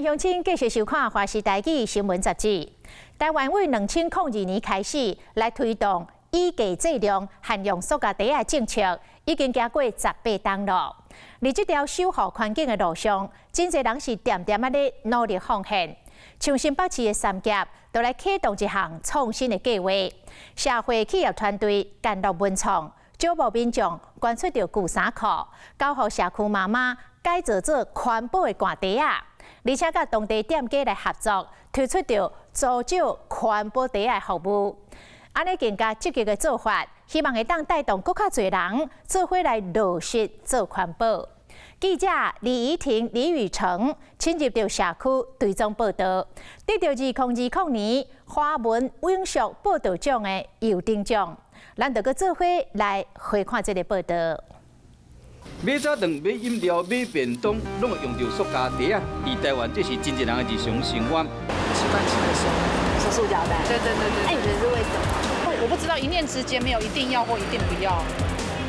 乡亲继续收看《华视台语新闻杂志》。台湾为2002年开始来推动以价质量限用塑胶袋的政策，已经行过18冬了。在这条守护环境的路上，真侪人是点点啊咧努力奉献。像新北市的三甲，就来启动一项创新的计划，社会企业团队干乐文创，招募民众捐出着旧衫裤，交予社区妈妈改造做环保的汗袋啊！而且甲当地店家来合作，推出着租借环保袋的服务。安尼更加积极的做法，希望会当带动更较侪人做伙来落实做环保。记者李怡婷、李宇成亲入到社区追踪报道，得到2020年华文永续报道奖的优等奖。咱就搁做伙来回看这个报道。买早顿、买饮料、买便当，拢会用到塑胶袋啊！在台湾，这是真侪人的日常生活。习惯性的收塑胶袋。对。那你觉得是为什么？我不知道一念之间没有一定要或一定不要。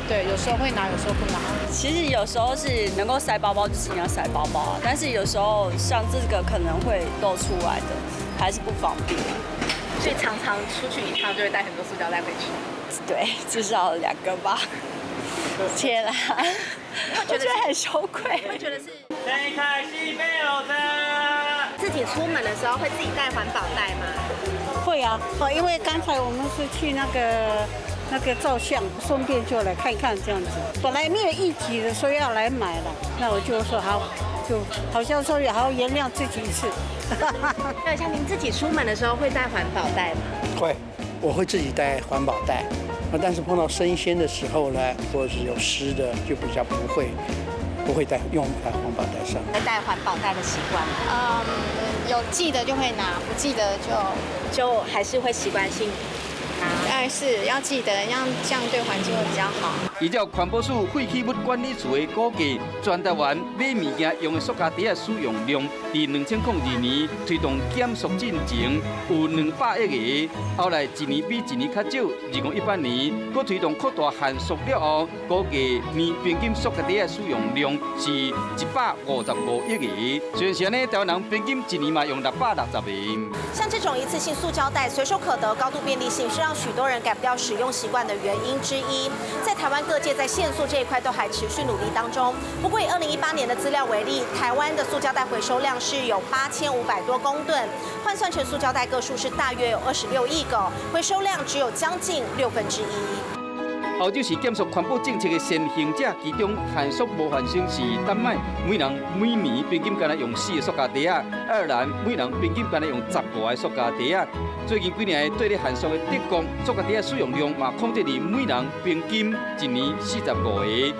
对，有时候会拿，有时候不拿。其实有时候是能够塞包包，就是你要塞包包啊。但是有时候像这个可能会露出来的，还是不方便。所以常常出去一趟就会带很多塑胶袋回去。对，至少2个吧。天啊！我觉得很羞愧。会觉得是谁开西贝欧的？自己出门的时候会自己带环保袋吗？会啊，因为刚才我们是去那个照相，顺便就来看看这样子。本来没有预期的说要来买了，那我就说好，就好像说也好原谅自己一次。那像您自己出门的时候会带环保袋吗？会，我会自己带环保袋。但是碰到生鲜的时候呢，或者是有湿的，就比较不会用在环保袋上。带环保袋的习惯吗？有记得就会拿，不记得就还是会习惯性拿。是要记得，这样对环境会比较好。依照环保署废弃物管理处的估计，全台湾买物件用的塑胶袋的使用量，在2002年推动减塑进程有200亿个，后来一年比一年较少。2018年，佮推动扩大限塑了后，估计年平均塑胶袋的使用量是155亿个。虽然呢，台湾人平均一年嘛用660个。像这种一次性塑胶袋随手可得、高度便利性，是让许多人改不掉使用习惯的原因之一。在台湾各界在限塑这一块都还持续努力当中。不过以2018年的资料为例，台湾的塑胶袋回收量是有8500多公吨，换算成塑胶袋个数是大约有26亿个，回收量只有将近1/6。澳洲是减塑环保政策的先行者，其中限塑模范生是丹麦，每人每年平均干来用4个塑胶袋啊；爱尔兰每人平均干来用15个塑胶袋啊。最近几年对咧限塑的德国，塑胶袋的使用量嘛控制伫每人平均一年45个。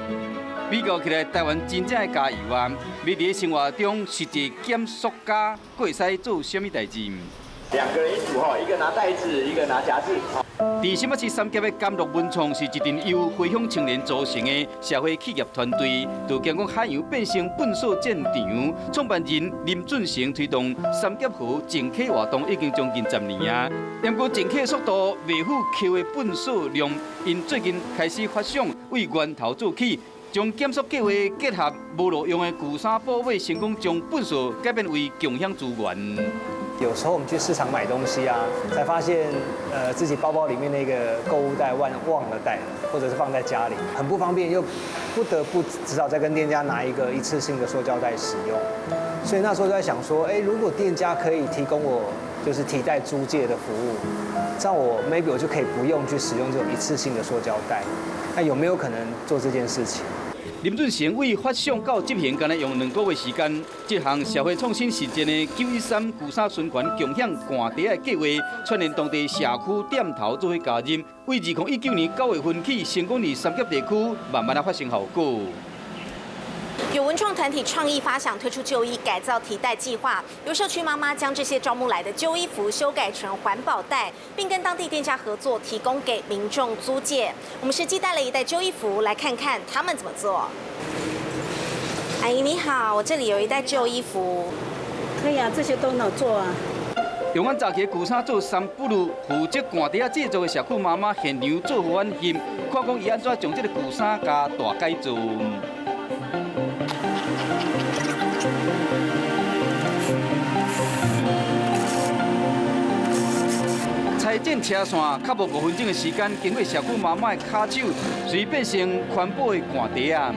比较起来，台湾真正的加油啊！要伫生活中实际减塑胶，佫会使做什么代志？2个人一组哈，一个拿袋子，一个拿夹子。在新北市三甲的甘乐文创是一群由回乡青年组成的社会企业团队，就将海洋变成粪扫战场。创办人林俊成推动三甲河净客活动已经将近10年啊，不过净客速度未符扣的粪扫量，因最近开始发想为源头做起。将减塑计划结合无路用的旧衫布尾，成功将粪扫改变为共享资源。有时候我们去市场买东西啊，才发现自己包包里面那个购物袋忘了带了，或者是放在家里，很不方便，又不得不只好再跟店家拿一个一次性的塑胶袋使用。所以那时候就在想说，如果店家可以提供我就是提袋租借的服务，这样我就可以不用去使用这种一次性的塑胶袋。那有没有可能做这件事情？林俊成为发想到执行，敢若用2个月时间。这项社会创新实践的913旧衫循环共享汗袋的计划，串联当地社区点头做伙加入，为2019年9月份起，成功在三甲地区慢慢发生效果。有文创团体创意发想推出旧衣改造提袋计划，由社区妈妈将这些招募来的旧衣服修改成环保袋，并跟当地店家合作，提供给民众租借。我们实际带了一袋旧衣服来看看他们怎么做。阿姨你好，我这里有一袋旧衣服。可以啊，这些都能做啊。用阮早期旧衫做衫，不如负责汗袋制作的社区妈妈现场做互阮翕，看讲伊安怎将这个旧衫加大改造。正车线，较无5分钟的时间，经过社区妈妈的卡手，随变成环保的汗袋啊。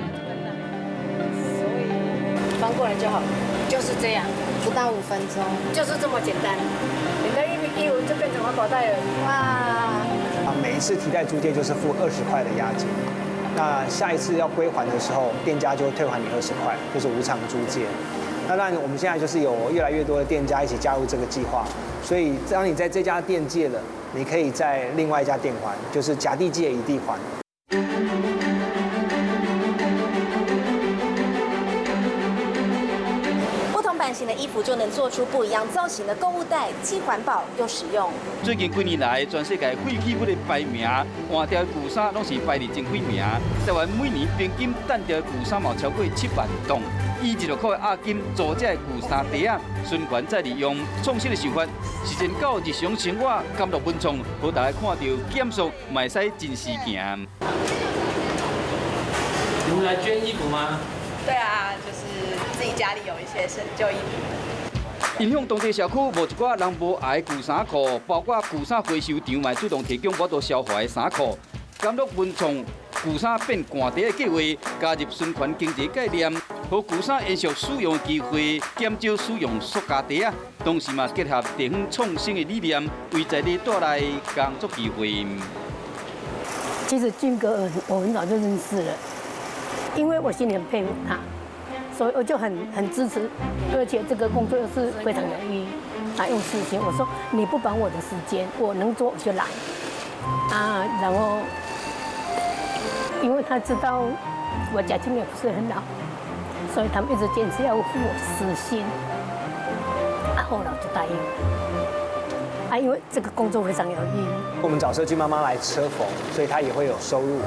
翻过来就好了，就是这样，不到5分钟，就是这么简单。你的衣服就变成环保袋了，哇！每一次提袋租借就是付20块的押金，那下一次要归还的时候，店家就会退还你20块，就是无偿租借。那当然，我们现在就是有越来越多的店家一起加入这个计划，所以当你在这家店借了，你可以在另外一家店还，就是甲地借乙地还。版型的衣服就能做出不一样造型的购物袋，既环保又实用。最近几年来，全世界废弃物的排名，换掉旧衫拢是排伫前几名。台湾每年平均单条旧衫毛超过7万吨，以100块押金租借旧衫袋啊，循环再利用，创新的手法实践到日常生活，甘露文创，好大家看到减塑，卖使真实行。你们来捐衣服吗？对啊，就是自己家里有一些旧衣服。影响当地社区，无一寡人无爱旧衫裤，包括旧衫回收场嘛主动提供我都消化的衫裤。甘露文创旧衫变汗袋的计划，加入循环经济概念，和旧衫延续使用的机会，减少使用塑胶袋啊。同时嘛，结合地方创新的理念，为在地带来工作机会。其实俊哥我很早就认识了。因为我心里很佩服他，所以我就很支持，而且这个工作又是非常有意义。他用事情，我说你不绑我的时间，我能做我就来啊。然后，因为他知道我家境也不是很好，所以他们一直坚持要付我时薪，啊，后来我就答应了。啊，因为这个工作非常有意义。我们找社区妈妈来车缝，所以她也会有收入。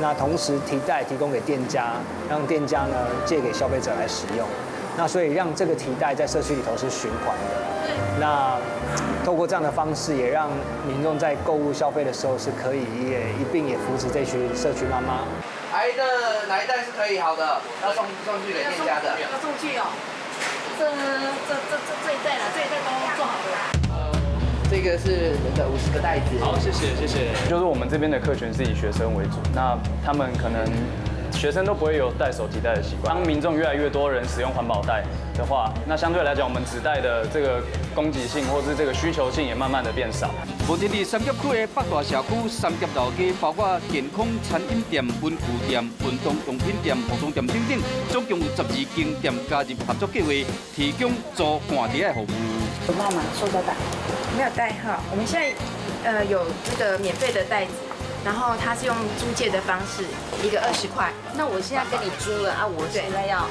那同时提袋提供给店家，让店家呢借给消费者来使用。那所以让这个提袋在社区里头是循环的。那透过这样的方式，也让民众在购物消费的时候是可以一并扶持这群社区妈妈。来的哪一袋是可以好的，要送去给店家的。要送去哦。这一袋啦，这一袋都做好了。这个是50个袋子。好，谢谢。就是我们这边的客群是以学生为主，那他们可能学生都不会有带手提袋的习惯。当民众越来越多人使用环保袋的话，那相对来讲，我们纸袋的这个供给性或是这个需求性也慢慢的变少。目前伫三峡区的北大社区三峡老街，包括健康餐饮店、文具店、运动用品店、服装店等等，总共有12间店加入合作计划，提供租汗袋的服务。有没有买塑胶袋？没有袋号。我们现在有这个免费的袋子，然后它是用租借的方式，一个20块。那我现在跟你租了啊，我现在要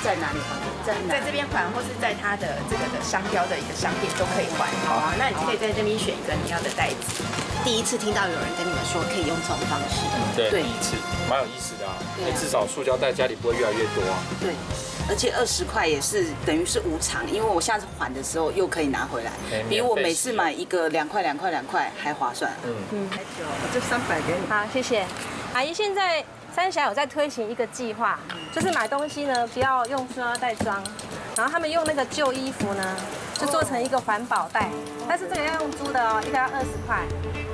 在哪里还？在这边还，或是在它的这个的商标的一个商店都可以还。好啊，那你可以在这边选一个你要的袋子。第一次听到有人跟你们说可以用这种方式，对，第一次，蛮有意思的啊。至少塑胶袋家里不会越来越多啊。对。而且20块也是等于是无偿，因为我下次还的时候又可以拿回来，比我每次买一个2块还划算。我这300给你。好，谢谢。阿姨，现在三峡有在推行一个计划，就是买东西呢不要用塑料袋装，然后他们用那个旧衣服呢就做成一个环保袋，但是这个要用租的哦，一个要20块。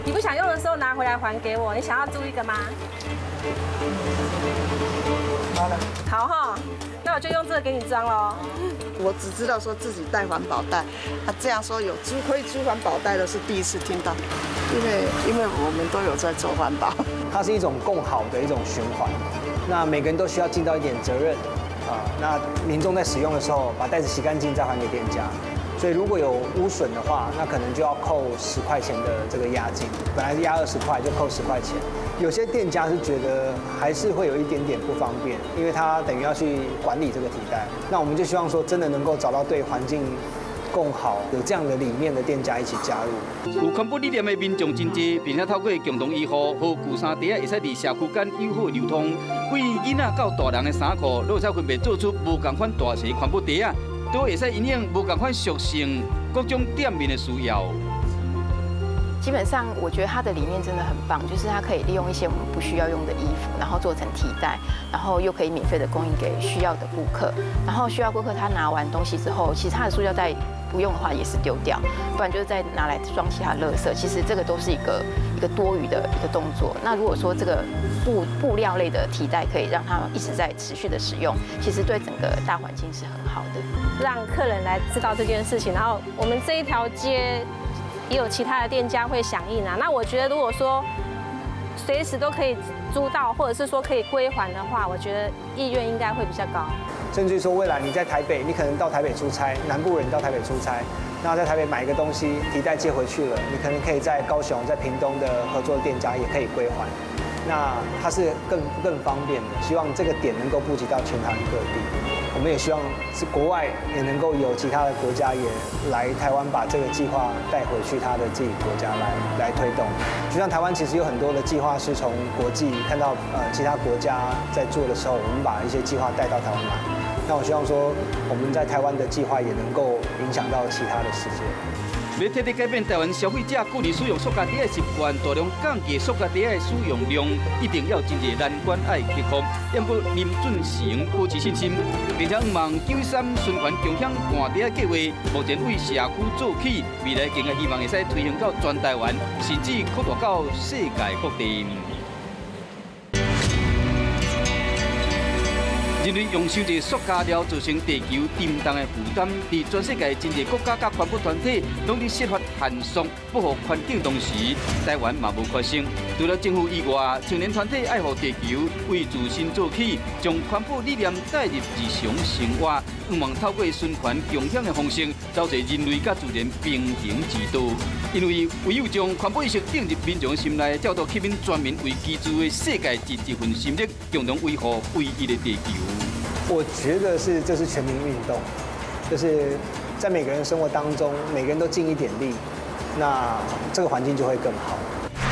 你不想用的时候拿回来还给我，你想要租一个吗？好了。好哈。那我就用这个给你装喽。我只知道说自己带环保袋，这样说有可以租环保袋的是第一次听到，因为我们都有在做环保。它是一种共好的一种循环，那每个人都需要尽到一点责任啊。那民众在使用的时候，把袋子洗干净再还给店家。所以如果有污损的话，那可能就要扣10块钱的这个押金，本来是押20块，就扣10块钱。有些店家是觉得还是会有一点点不方便，因为他等于要去管理这个提袋。那我们就希望说，真的能够找到对环境共好、有这样的理念的店家一起加入。有环保理念的民众真多，并且透过共同医护和旧衫袋会使伫社区间友好流通。对囡仔到大人的衫裤，都会使分别做出无同款大小环保袋啊，都会使因应无同款属性、各种店面的需要。基本上，我觉得它的理念真的很棒，就是它可以利用一些我们不需要用的衣服，然后做成提袋，然后又可以免费的供应给需要的顾客。然后需要顾客他拿完东西之后，其实他的塑胶袋不用的话也是丢掉，不然就是再拿来装其他垃圾。其实这个都是一个多余的一个动作。那如果说这个布料类的替代可以让它一直在持续的使用，其实对整个大环境是很好的。让客人来知道这件事情，然后我们这一条街也有其他的店家会响应啊。那我觉得如果说随时都可以租到，或者是说可以归还的话，我觉得意愿应该会比较高。甚至说未来你在台北，你可能到台北出差，南部人到台北出差，然后在台北买一个东西提袋借回去了，你可能可以在高雄、在屏东的合作店家也可以归还。那它是更方便的，希望这个点能够布及到全台各地。我们也希望是国外也能够有其他的国家也来台湾把这个计划带回去他的自己国家来推动。就像台湾其实有很多的计划是从国际看到其他国家在做的时候，我们把一些计划带到台湾来。那我希望说我们在台湾的计划也能够影响到其他的世界。要彻底改变台湾消费者过年使用塑胶袋的习惯，大量降低塑胶袋的使用量，一定要真侪难关爱克服。要不林俊成保持信心，并且望93循环共享换袋计划，目前为社区做起，未来更加希望会使推行到全台湾，甚至扩大到世界各地。人类用伤侪塑胶料造成地球沉重的负担，在全世界真侪国家甲环保团体拢伫设法限缩保护环境同时，台湾嘛无缺席。除了政府以外，青年团体爱护地球，为自身做起，将环保理念带入日常生活，希望透过循环共享的方式，走在人类甲自然平衡之道。因为唯有将环保意识定入民众的心内，才有吸引全民为居住的世界尽一份心力，共同维护唯一的地球。我觉得这是全民运动，就是在每个人生活当中，每个人都尽一点力，那这个环境就会更好。